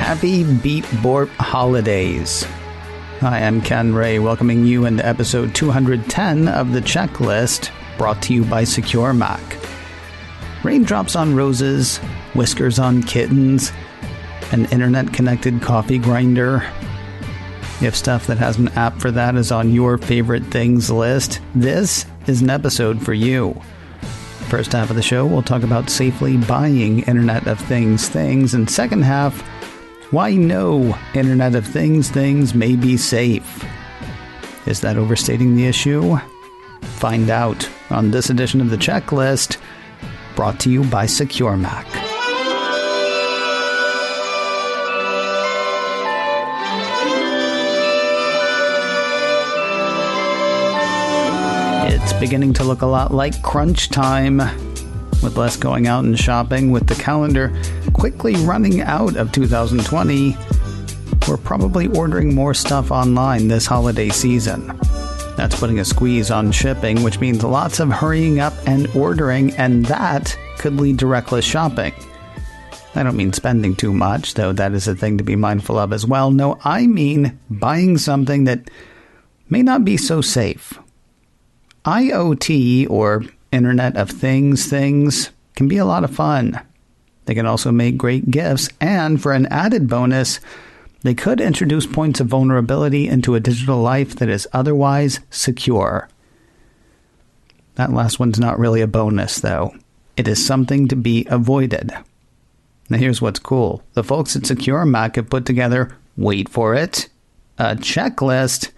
Happy Beat Borp holidays. Hi, I'm Ken Ray, welcoming you into episode 210 of The Checklist, brought to you by SecureMac. Raindrops on roses, whiskers on kittens, an internet-connected coffee grinder. If stuff that has an app for that is on your favorite things list, this is an episode for you. First half of the show, we'll talk about safely buying Internet of Things things, and second half, why no Internet of Things may be safe. Is that overstating the issue? Find out on this edition of The Checklist, brought to you by SecureMac. It's beginning to look a lot like crunch time. With less going out and shopping, with the calendar quickly running out of 2020, we're probably ordering more stuff online this holiday season. That's putting a squeeze on shipping, which means lots of hurrying up and ordering, and that could lead to reckless shopping. I don't mean spending too much, though that is a thing to be mindful of as well. No, I mean buying something that may not be so safe. IoT, or Internet of Things can be a lot of fun. They can also make great gifts, and for an added bonus, they could introduce points of vulnerability into a digital life that is otherwise secure. That last one's not really a bonus, though. It is something to be avoided. Now here's what's cool. The folks at SecureMac have put together, wait for it, a checklist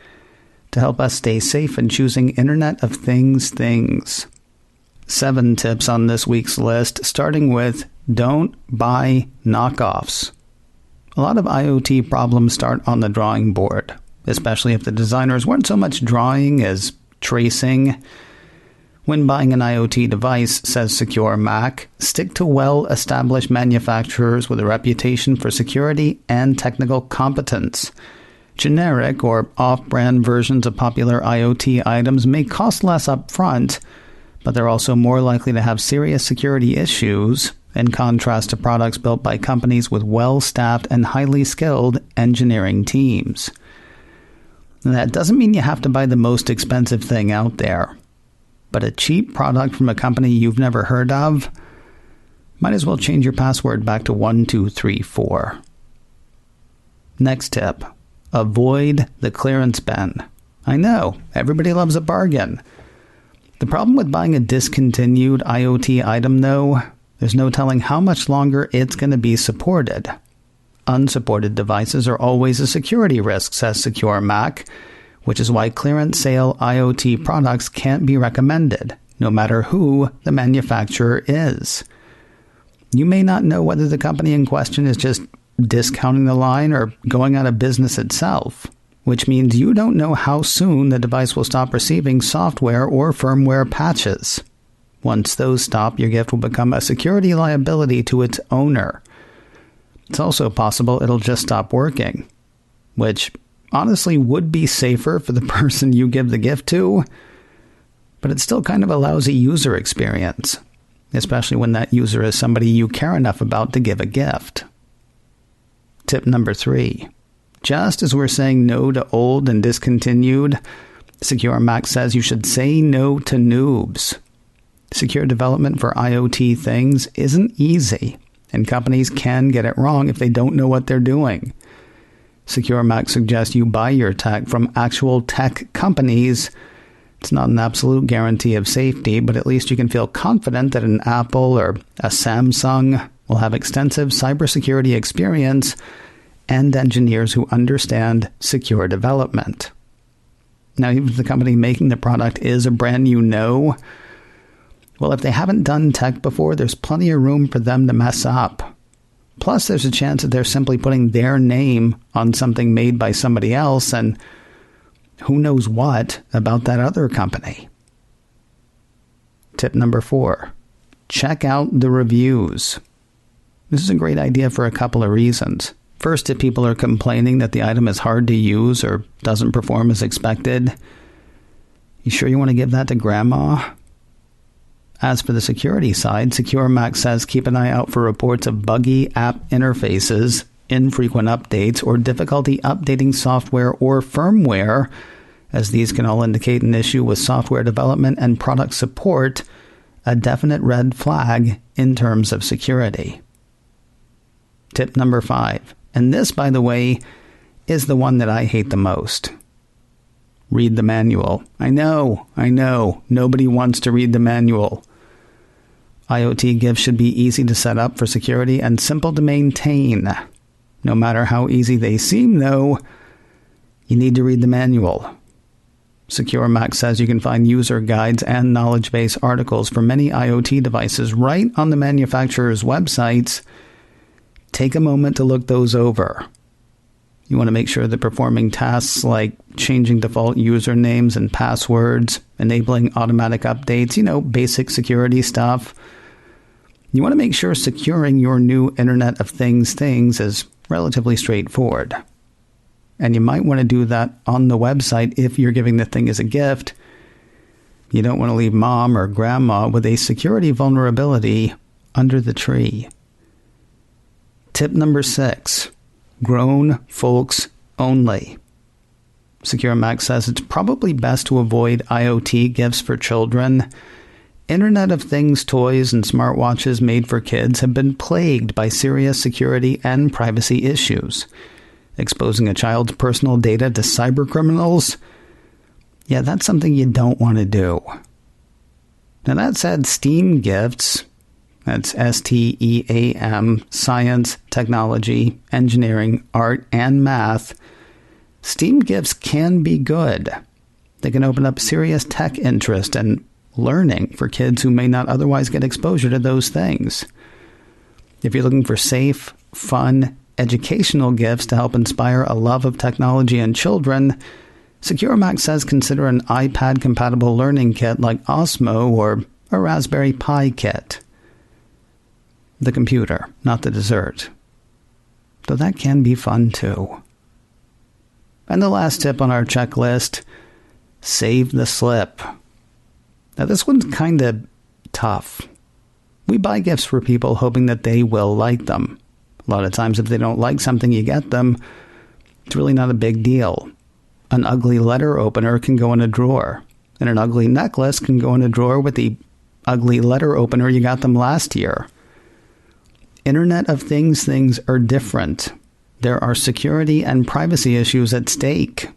to help us stay safe in choosing Internet of Things. 7 tips on this week's list, starting with don't buy knockoffs. A lot of IoT problems start on the drawing board, especially if the designers weren't so much drawing as tracing. When buying an IoT device, says SecureMac, stick to well-established manufacturers with a reputation for security and technical competence. Generic or off-brand versions of popular IoT items may cost less up front, but they're also more likely to have serious security issues, in contrast to products built by companies with well-staffed and highly skilled engineering teams. And that doesn't mean you have to buy the most expensive thing out there, but a cheap product from a company you've never heard of might as well change your password back to 1234. Next tip. Avoid the clearance bin. I know, everybody loves a bargain. The problem with buying a discontinued IoT item, though, there's no telling how much longer it's going to be supported. Unsupported devices are always a security risk, says SecureMac, which is why clearance sale IoT products can't be recommended, no matter who the manufacturer is. You may not know whether the company in question is just discounting the line or going out of business itself, which means you don't know how soon the device will stop receiving software or firmware patches. Once those stop, your gift will become a security liability to its owner. It's also possible it'll just stop working, which honestly would be safer for the person you give the gift to, but it's still kind of a lousy user experience, especially when that user is somebody you care enough about to give a gift. Tip number 3. Just as we're saying no to old and discontinued, SecureMac says you should say no to noobs. Secure development for IoT things isn't easy, and companies can get it wrong if they don't know what they're doing. SecureMac suggests you buy your tech from actual tech companies. It's not an absolute guarantee of safety, but at least you can feel confident that an Apple or a Samsung will have extensive cybersecurity experience and engineers who understand secure development. Now, even if the company making the product is a brand new no, well, if they haven't done tech before, there's plenty of room for them to mess up. Plus, there's a chance that they're simply putting their name on something made by somebody else, and who knows what about that other company. Tip number 4. Check out the reviews. This is a great idea for a couple of reasons. First, if people are complaining that the item is hard to use or doesn't perform as expected, you sure you want to give that to grandma? As for the security side, SecureMac says keep an eye out for reports of buggy app interfaces infrequent updates, or difficulty updating software or firmware, as these can all indicate an issue with software development and product support, a definite red flag in terms of security. Tip number 5, and this, by the way, is the one that I hate the most. Read the manual. I know, nobody wants to read the manual. IoT gifts should be easy to set up for security and simple to maintain. No matter how easy they seem, though, you need to read the manual. SecureMac says you can find user guides and knowledge base articles for many IoT devices right on the manufacturer's websites. Take a moment to look those over. You want to make sure that performing tasks like changing default usernames and passwords, enabling automatic updates, basic security stuff. You want to make sure securing your new Internet of Things is relatively straightforward. And you might want to do that on the website if you're giving the thing as a gift. You don't want to leave mom or grandma with a security vulnerability under the tree. Tip number 6, grown folks only. SecureMac says it's probably best to avoid IoT gifts for children. Internet of Things toys and smartwatches made for kids have been plagued by serious security and privacy issues. Exposing a child's personal data to cybercriminals? Yeah, that's something you don't want to do. Now that said, STEAM gifts, that's STEAM, science, technology, engineering, art, and math, STEAM gifts can be good. They can open up serious tech interest and learning for kids who may not otherwise get exposure to those things. If you're looking for safe, fun, educational gifts to help inspire a love of technology in children, SecureMac says consider an iPad-compatible learning kit like Osmo or a Raspberry Pi kit. The computer, not the dessert. Though that can be fun too. And the last tip on our checklist, save the slip. Now this one's kind of tough. We buy gifts for people hoping that they will like them. A lot of times if they don't like something you get them, it's really not a big deal. An ugly letter opener can go in a drawer, and an ugly necklace can go in a drawer with the ugly letter opener you got them last year. Internet of Things are different. There are security and privacy issues at stake.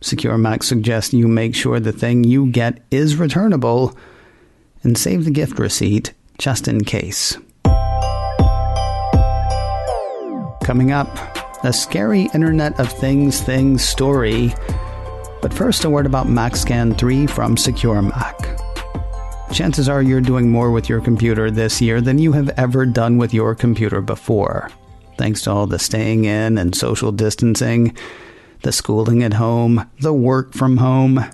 SecureMac suggests you make sure the thing you get is returnable and save the gift receipt just in case. Coming up, a scary Internet of Things story. But first, a word about MacScan 3 from SecureMac. Chances are you're doing more with your computer this year than you have ever done with your computer before. Thanks to all the staying in and social distancing, the schooling at home, the work from home.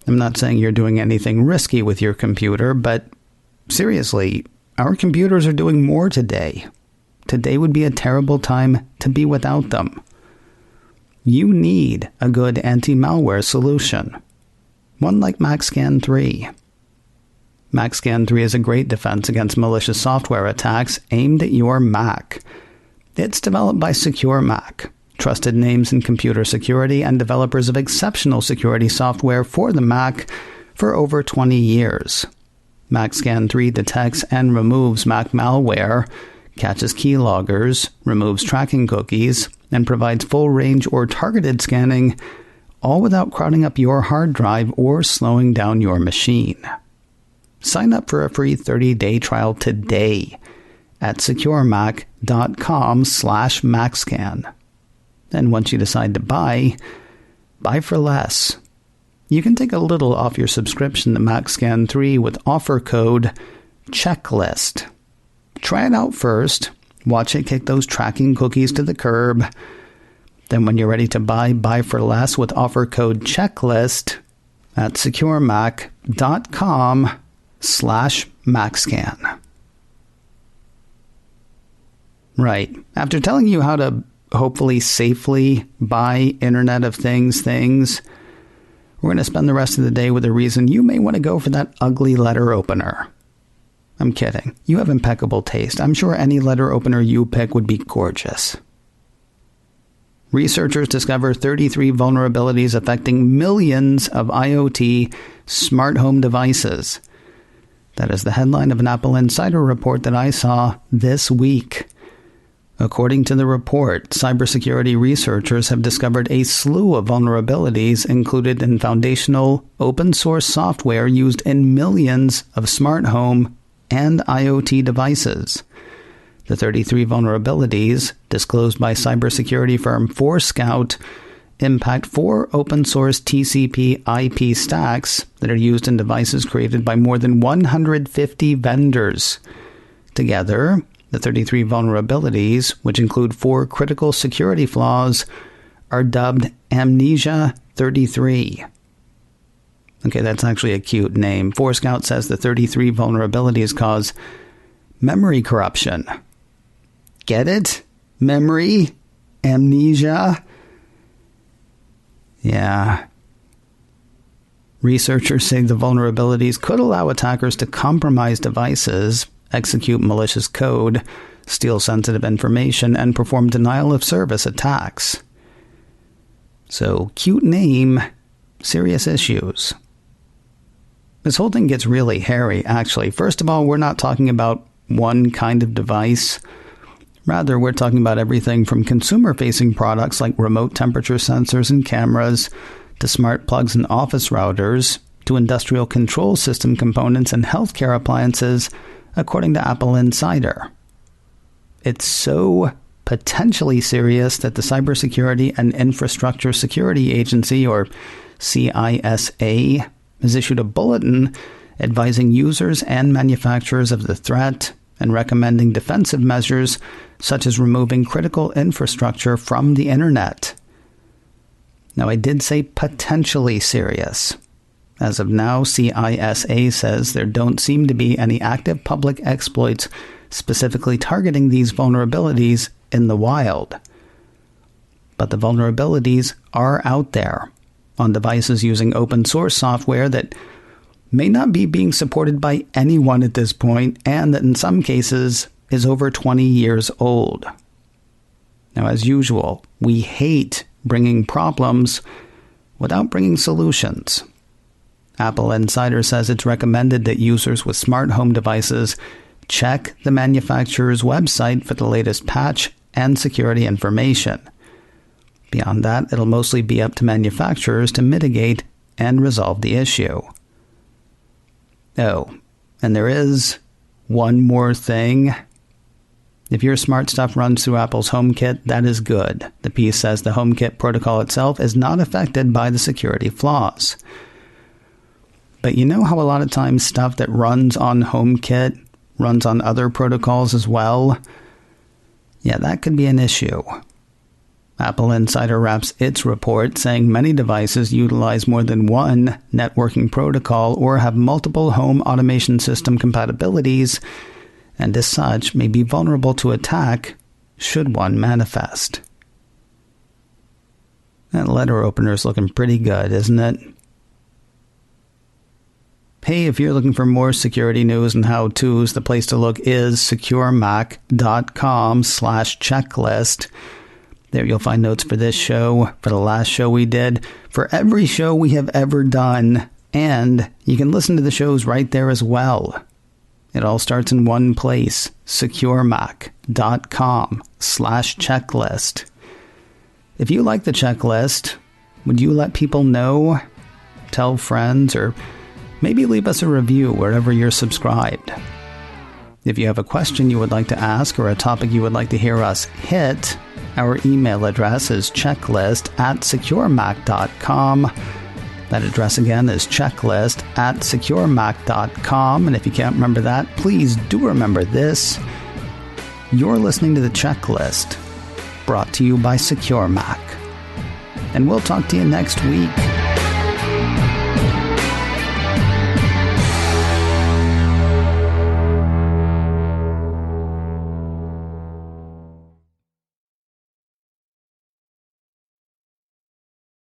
I'm not saying you're doing anything risky with your computer, but seriously, our computers are doing more today. Today would be a terrible time to be without them. You need a good anti-malware solution. One like MacScan 3. MacScan 3 is a great defense against malicious software attacks aimed at your Mac. It's developed by SecureMac, trusted names in computer security and developers of exceptional security software for the Mac for over 20 years. MacScan 3 detects and removes Mac malware, catches keyloggers, removes tracking cookies, and provides full-range or targeted scanning, all without crowding up your hard drive or slowing down your machine. Sign up for a free 30-day trial today at securemac.com/MacScan. And once you decide to buy for less. You can take a little off your subscription to MacScan 3 with offer code CHECKLIST. Try it out first. Watch it kick those tracking cookies to the curb. Then when you're ready to buy for less with offer code CHECKLIST at securemac.com/MacScan. Right. After telling you how to hopefully safely buy Internet of Things, we're going to spend the rest of the day with a reason you may want to go for that ugly letter opener. I'm kidding. You have impeccable taste. I'm sure any letter opener you pick would be gorgeous. Researchers discover 33 vulnerabilities affecting millions of IoT smart home devices. That is the headline of an Apple Insider report that I saw this week. According to the report, cybersecurity researchers have discovered a slew of vulnerabilities included in foundational open-source software used in millions of smart home and IoT devices. The 33 vulnerabilities, disclosed by cybersecurity firm Forescout, impact 4 open-source TCP IP stacks that are used in devices created by more than 150 vendors. Together, the 33 vulnerabilities, which include 4 critical security flaws, are dubbed AMNESIA 33. Okay, that's actually a cute name. Forescout says the 33 vulnerabilities cause memory corruption. Get it? Memory? Amnesia? Yeah. Researchers say the vulnerabilities could allow attackers to compromise devices, execute malicious code, steal sensitive information, and perform denial-of-service attacks. So, cute name, serious issues. This whole thing gets really hairy, actually. First of all, we're not talking about one kind of device. Rather, we're talking about everything from consumer-facing products like remote temperature sensors and cameras, to smart plugs and office routers, to industrial control system components and healthcare appliances, according to Apple Insider. It's so potentially serious that the Cybersecurity and Infrastructure Security Agency, or CISA, has issued a bulletin advising users and manufacturers of the threat and recommending defensive measures such as removing critical infrastructure from the internet. Now, I did say potentially serious. As of now, CISA says there don't seem to be any active public exploits specifically targeting these vulnerabilities in the wild. But the vulnerabilities are out there on devices using open source software that may not be being supported by anyone at this point, and that in some cases is over 20 years old. Now, as usual, we hate bringing problems without bringing solutions. Apple Insider says it's recommended that users with smart home devices check the manufacturer's website for the latest patch and security information. Beyond that, it'll mostly be up to manufacturers to mitigate and resolve the issue. Oh, and there is one more thing. If your smart stuff runs through Apple's HomeKit, that is good. The piece says the HomeKit protocol itself is not affected by the security flaws. But you know how a lot of times stuff that runs on HomeKit runs on other protocols as well? Yeah, that could be an issue. Apple Insider wraps its report saying many devices utilize more than one networking protocol or have multiple home automation system compatibilities, and as such may be vulnerable to attack should one manifest. That letter opener's looking pretty good, isn't it? Hey, if you're looking for more security news and how-tos, the place to look is SecureMac.com/checklist. There you'll find notes for this show, for the last show we did, for every show we have ever done, and you can listen to the shows right there as well. It all starts in one place, SecureMac.com/checklist. If you like the checklist, would you let people know, tell friends, or maybe leave us a review wherever you're subscribed? If you have a question you would like to ask or a topic you would like to hear us hit, our email address is checklist@securemac.com. That address again is checklist@securemac.com. And if you can't remember that, please do remember this. You're listening to The Checklist, brought to you by SecureMac. And we'll talk to you next week.